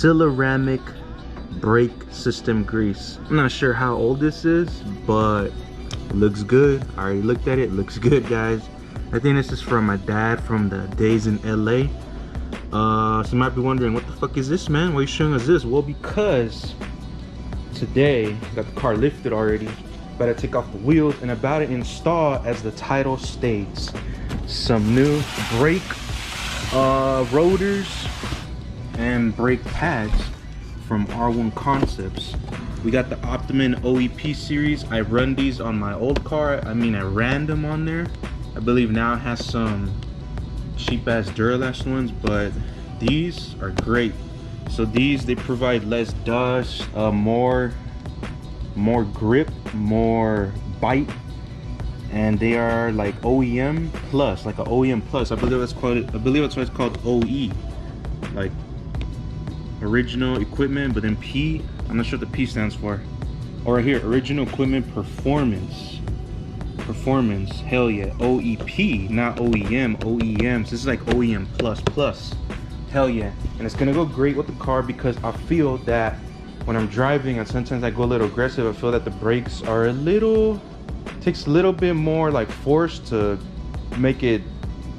ceramic brake system grease. I'm not sure how old this is, but it looks good. I already looked at it. It looks good, guys. I think this is from my dad from the days in LA. So you might be wondering, what the fuck is this, man? Why are you showing us this? Well, because today got the car lifted already, about to take off the wheels and about to install, as the title states, some new brake rotors and brake pads from R1 Concepts. We got the Optimum OEP series. I run these on my old car. I mean, I ran them on there. I believe now it has some cheap ass Duralast ones, but these are great. So these, they provide less dust, more grip, more bite, and they are like OEM plus, like an OEM plus. I believe that's why it's called OE, like original equipment, but then P, I'm not sure what the P stands for. Or right here, original equipment performance. Hell yeah. OEP, not OEM. OEM, so this is like OEM plus. Hell yeah. And it's gonna go great with the car, because I feel that when I'm driving and sometimes I go a little aggressive, I feel that the brakes are takes a little bit more like force to make it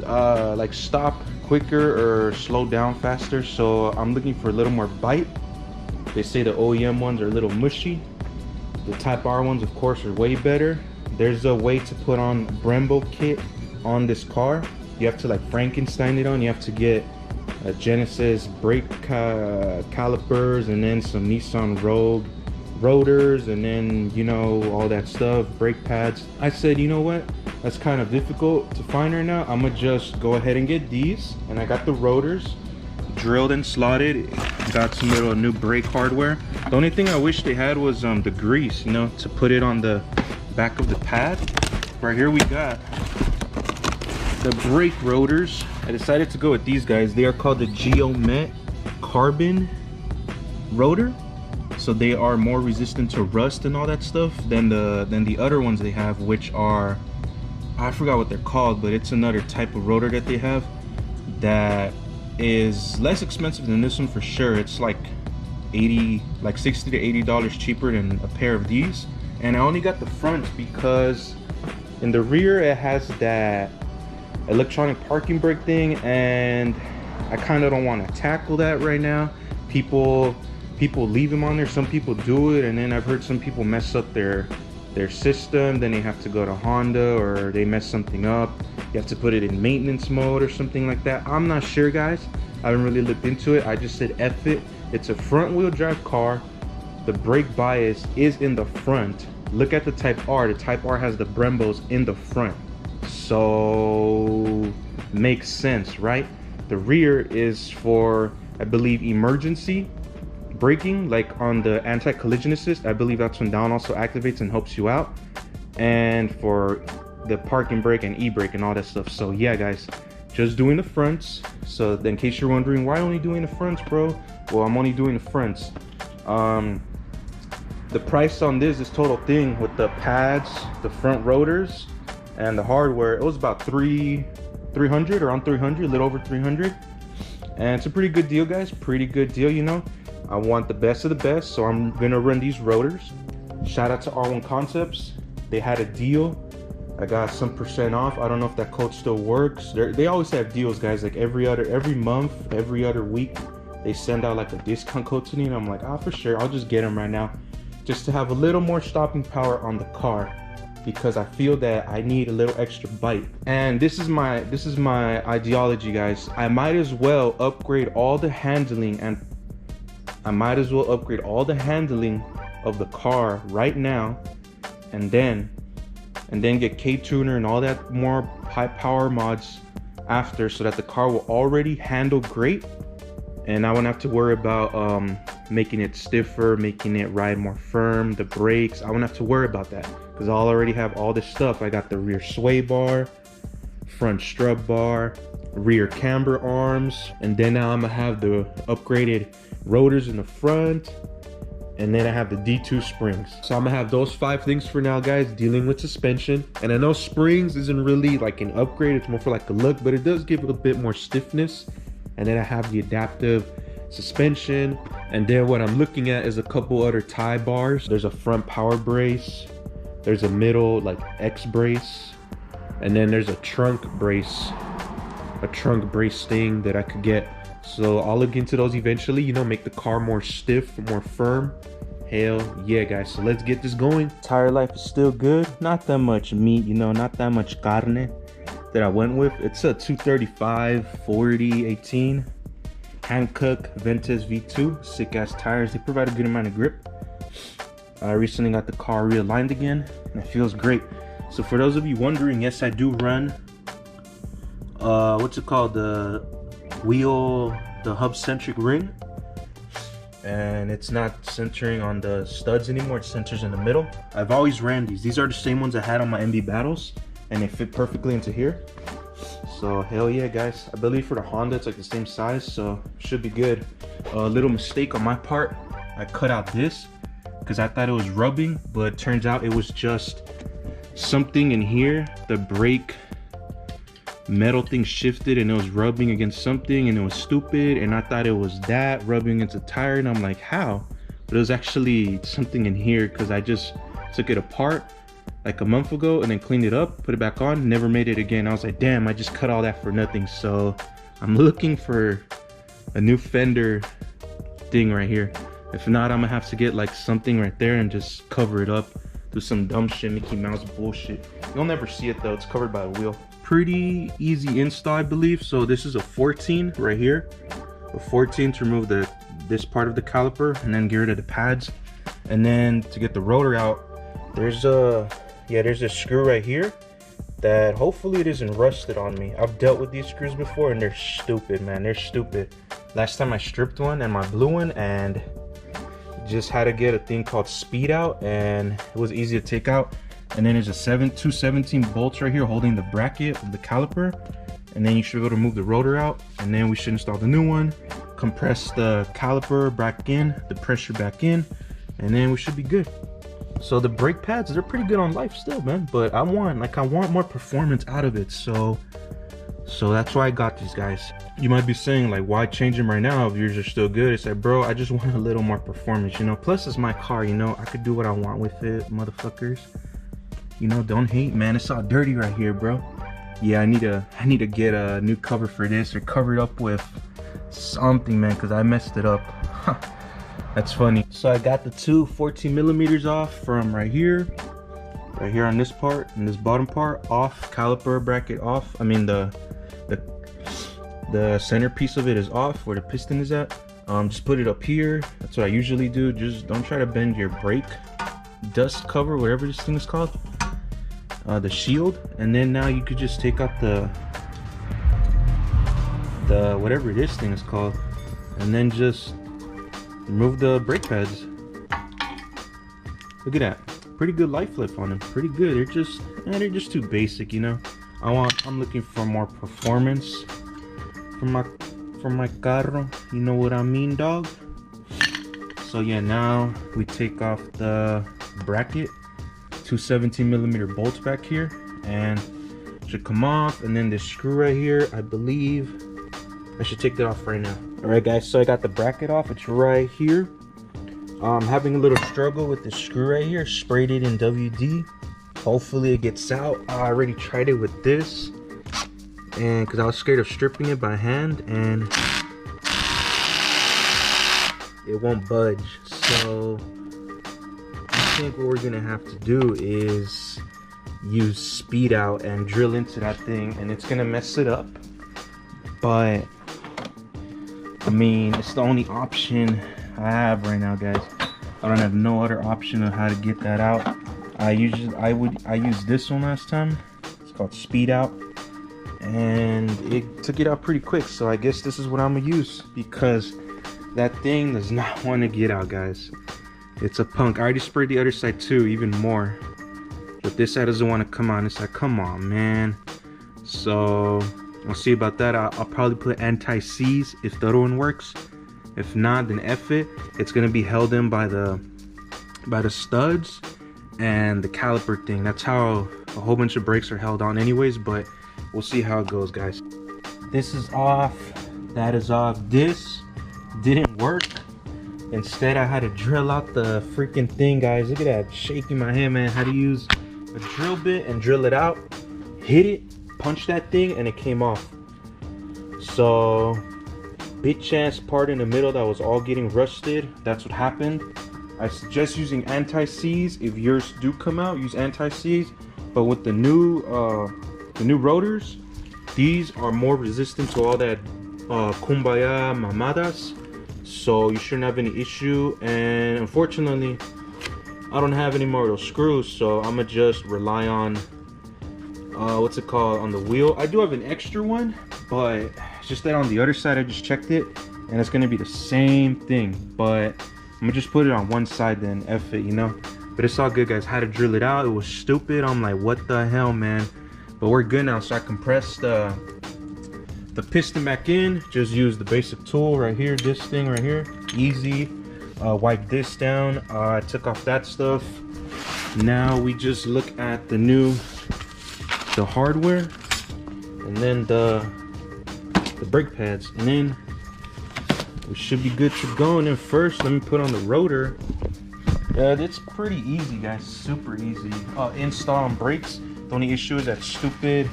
like stop quicker or slow down faster. So I'm looking for a little more bite. They say the OEM ones are a little mushy. The Type R ones, of course, are way better. There's a way to put on Brembo kit on this car. You have to like Frankenstein it on. You have to get a Genesis brake calipers, and then some Nissan Rogue rotors, and then, you know, all that stuff, brake pads. I said, you know what, that's kind of difficult to find right now. I'm gonna just go ahead and get these, and I got the rotors drilled and slotted. Got some little new brake hardware. The only thing I wish they had was the grease, you know, to put it on the back of the pad. Right here we got the brake rotors. I decided to go with these guys. They are called the Geomet Carbon Rotor. So they are more resistant to rust and all that stuff than the other ones they have, which are, I forgot what they're called, but it's another type of rotor that they have that is less expensive than this one for sure. It's like $60 to $80 cheaper than a pair of these. And I only got the front because in the rear it has that electronic parking brake thing, and I kind of don't want to tackle that right now. People leave them on there. Some people do it, and then I've heard some people mess up their system. Then they have to go to Honda, or they mess something up. You have to put it in maintenance mode or something like that. I'm not sure, guys. I haven't really looked into it. I just said F it. It's a front wheel drive car. The brake bias is in the front. Look at the Type R. The Type R has the Brembos in the front. So makes sense, right? The rear is for, I believe, emergency braking, like on the anti-collision assist. I believe that's when down also activates and helps you out, and for the parking brake and e-brake and all that stuff. So yeah, guys, just doing the fronts. So in case you're wondering, why only doing the fronts, bro? Well, I'm only doing the fronts. The price on this total thing with the pads, the front rotors, and the hardware, it was about $300, around $300, a little over $300. And it's a pretty good deal, guys. Pretty good deal, you know. I want the best of the best, so I'm gonna run these rotors. Shout out to R1 Concepts. They had a deal. I got some % off. I don't know if that code still works. They always have deals, guys. Like every month, every other week, they send out like a discount code to me, and I'm like, for sure, I'll just get them right now, just to have a little more stopping power on the car, because I feel that I need a little extra bite. And this is my ideology, guys. I might as well upgrade all the handling of the car right now, and then get K-tuner and all that more high power mods after, so that the car will already handle great, and I won't have to worry about making it stiffer, making it ride more firm. The brakes, I won't have to worry about that, because I'll already have all this stuff. I got the rear sway bar, front strut bar, rear camber arms, and then now I'm gonna have the upgraded rotors in the front, and then I have the D2 springs. So I'm gonna have those 5 things for now, guys, dealing with suspension. And I know springs isn't really like an upgrade, it's more for like a look, but it does give it a bit more stiffness. And then I have the adaptive suspension. And then what I'm looking at is a couple other tie bars. There's a front power brace, there's a middle like X brace, and then there's a trunk brace thing that I could get. So I'll look into those eventually, you know, make the car more stiff, more firm. Hell yeah, guys. So let's get this going. Tire life is still good. Not that much meat, you know, not that much carne that I went with. It's a 235 40 18 Hankook Ventus V2. Sick ass tires. They provide a good amount of grip. I recently got the car realigned again and it feels great. So for those of you wondering, yes, I do run what's it called, the hub centric ring, and it's not centering on the studs anymore, it centers in the middle. I've always ran these are the same ones I had on my MB battles, and they fit perfectly into here. So hell yeah, guys. I believe for the Honda it's like the same size, so should be good. A little mistake on my part, I cut out this because I thought it was rubbing, but it turns out it was just something in here. The brake metal thing shifted and it was rubbing against something, and it was stupid, and I thought it was that rubbing against the tire, and I'm like, how? But it was actually something in here because I just took it apart like a month ago and then cleaned it up, put it back on, never made it again. I was like, damn, I just cut all that for nothing. So I'm looking for a new fender thing right here. If not, I'm gonna have to get like something right there and just cover it up, do some dumb shit, Mickey Mouse bullshit. You'll never see it though, it's covered by a wheel. Pretty easy install, I believe. So this is a 14 right here, a 14 to remove this part of the caliper and then get rid of the pads. And then to get the rotor out, there's a screw right here that hopefully it isn't rusted on me. I've dealt with these screws before and they're stupid, man. They're stupid. Last time I stripped one and my blue one, and just had to get a thing called speed out, and it was easy to take out. And then there's a 217 bolts right here holding the bracket of the caliper, and then you should be able to move the rotor out, and then we should install the new one, compress the caliper back in, the pressure back in, and then we should be good. So the brake pads, they're pretty good on life still, man, but I want more performance out of it. So that's why I got these guys. You might be saying like, why change them right now if yours are still good? It's like, bro, I just want a little more performance, you know. Plus it's my car, you know, I could do what I want with it, motherfuckers. You know, don't hate, man. It's all dirty right here, bro. Yeah, I need to get a new cover for this, or cover it up with something, man, because I messed it up. That's funny. So I got the two 14 millimeters off from right here on this part, and this bottom part off, caliper bracket off. I mean the centerpiece of it is off where the piston is at. Just put it up here. That's what I usually do. Just don't try to bend your brake dust cover, whatever this thing is called, the shield. And then now you could just take out the whatever this thing is called, and then just remove the brake pads. Look at that, pretty good life lift on them, pretty good. They're just too basic, you know. I'm looking for more performance from my carro, you know what I mean, dog. So yeah, now we take off the bracket, 217 millimeter bolts back here, and should come off. And then this screw right here, I believe I should take that off right now. All right, guys, so I got the bracket off. It's right here. I'm having a little struggle with the screw right here. Sprayed it in WD. Hopefully it gets out. I already tried it with this, and because I was scared of stripping it by hand, and it won't budge. So I think what we're gonna have to do is use speed out and drill into that thing, and it's gonna mess it up, but I mean, it's the only option I have right now, guys. I don't have no other option of how to get that out. I used this one last time. It's called speed out, and it took it out pretty quick. So I guess this is what I'm gonna use, because that thing does not want to get out, guys. It's a punk. I already sprayed the other side too, even more, but this side doesn't want to come on. It's like, come on, man. So I'll see about that. I'll probably put anti-seize if the other one works. If not, then F it. It's gonna be held in by the studs and the caliper thing. That's how a whole bunch of brakes are held on anyways, but we'll see how it goes, guys. This is off, that is off. This didn't work. Instead, I had to drill out the freaking thing, guys. Look at that, shaking my hand, man. Had to use a drill bit and drill it out, hit it, punch that thing, and it came off. So big chance part in the middle that was all getting rusted. That's what happened. I suggest using anti-seize. If yours do come out, use anti-seize. But with the new rotors, these are more resistant to all that kumbaya mamadas. So you shouldn't have any issue. And unfortunately, I don't have any more of those screws, so I'm gonna just rely on what's it called, on the wheel. I do have an extra one, but it's just that on the other side I just checked it and it's gonna be the same thing, but I'm gonna just put it on one side then, F it, you know. But it's all good, guys. Had to drill it out. It was stupid. I'm like, what the hell, man? But we're good now. So I compressed the piston back in. Just use the basic tool right here, this thing right here, easy. Wipe this down. I took off that stuff. Now we just look at the hardware, and then the brake pads, and then we should be good to go. And then first, let me put on the rotor. It's pretty easy, guys. Super easy. Installing brakes. The only issue is that stupid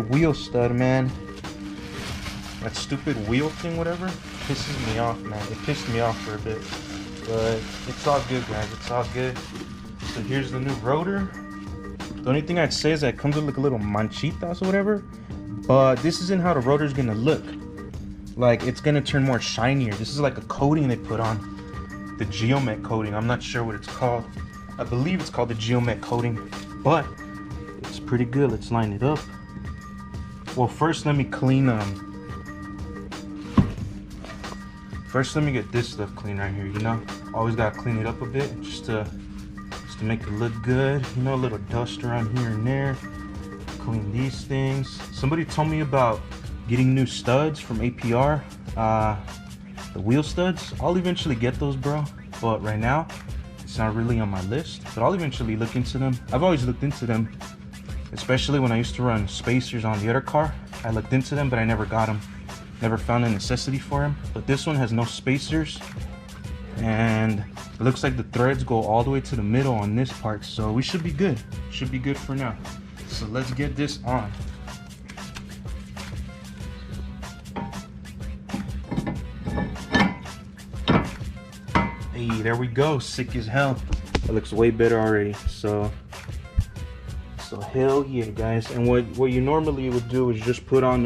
wheel stud, man. That stupid wheel thing, whatever, pisses me off, man. It pissed me off for a bit, but it's all good, guys. It's all good. So here's the new rotor. The only thing I'd say is that it comes with like a little manchitas or whatever, but this isn't how the rotor's gonna look. Like, it's gonna turn more shinier. This is like a coating they put on, the geomet coating. I'm not sure what it's called. I believe it's called the geomet coating, but it's pretty good. Let's line it up. Well, first let me clean first let me get this stuff clean right here, you know. Always gotta clean it up a bit just to make it look good, you know. A little dust around here and there. Clean these things. Somebody told me about getting new studs from APR, the wheel studs. I'll eventually get those, bro, but right now it's not really on my list, but I'll eventually look into them. I've always looked into them, especially when I used to run spacers on the other car. I looked into them, but I never got them. Never found a necessity for them. But this one has no spacers, and it looks like the threads go all the way to the middle on this part, so we should be good. Should be good for now. So let's get this on. Hey, there we go. Sick as hell. It looks way better already. So hell yeah, guys. And what you normally would do is just put on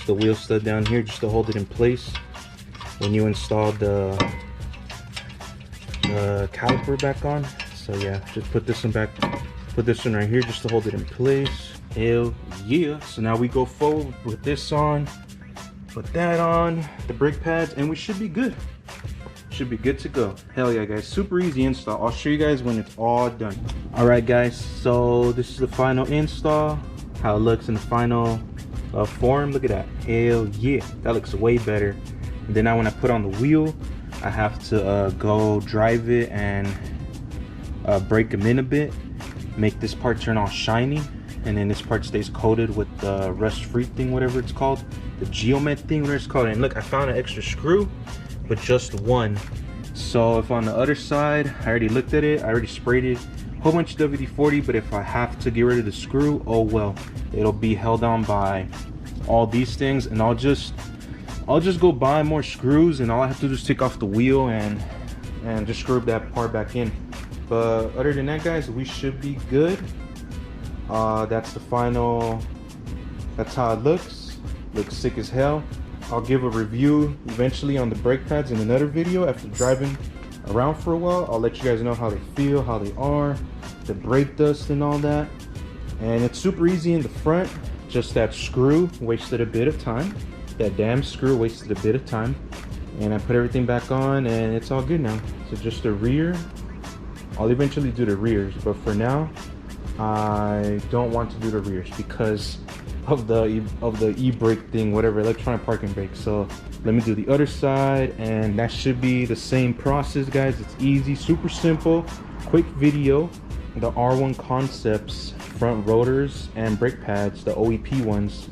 the wheel stud down here just to hold it in place when you install the caliper back on. So yeah, just put this one back, put this one right here just to hold it in place. Hell yeah. So now we go forward with this on, put that on, the brake pads, and we should be good. Should be good to go. Hell yeah, guys. Super easy install. I'll show you guys when it's all done. All right, guys, so this is the final install, how it looks in the final form. Look at that. Hell yeah, that looks way better. And then now when I put on the wheel, I have to go drive it and break them in a bit, make this part turn all shiny, and then this part stays coated with the rust-free thing, whatever it's called, the geomet thing, whatever it's called. And look, I found an extra screw, but just one. So if on the other side, I already looked at it, I already sprayed it, whole bunch of WD-40, but if I have to get rid of the screw, oh well, it'll be held on by all these things, and I'll just go buy more screws, and all I have to do is take off the wheel and just screw that part back in. But other than that, guys, we should be good. That's the final, that's how it looks sick as hell. I'll give a review eventually on the brake pads in another video after driving around for a while. I'll let you guys know how they feel, how they are, the brake dust and all that. And it's super easy in the front. Just that screw wasted a bit of time. That damn screw wasted a bit of time. And I put everything back on and it's all good now. So just the rear, I'll eventually do the rears, but for now I don't want to do the rears because of the e-brake thing, whatever, electronic parking brake. So let me do the other side, and that should be the same process, guys. It's easy, super simple, quick video. The R1 Concepts front rotors and brake pads, the OEP ones,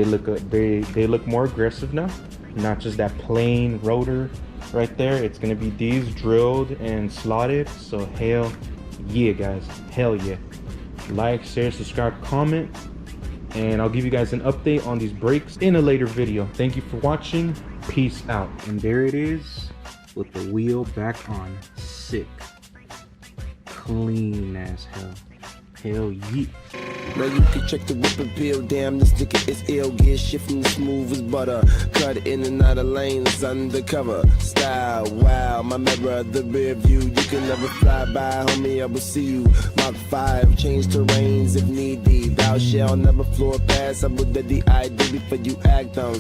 They look more aggressive now, not just that plain rotor right there. It's gonna be these drilled and slotted. So hell yeah, guys, hell yeah. Like, share, subscribe, comment, and I'll give you guys an update on these brakes in a later video. Thank you for watching. Peace out. And there it is with the wheel back on. Sick, clean as hell. Hell yeah. Now you can check the whip appeal. Damn, this nigga is ill. Get shifting smooth as butter. Cut in and out of lanes undercover. Style, wow, my mirror, the rear view. You can never fly by, homie, I will see you. Mach 5, change terrains if need be. Thou shall never floor pass. I will let the ID before you act on.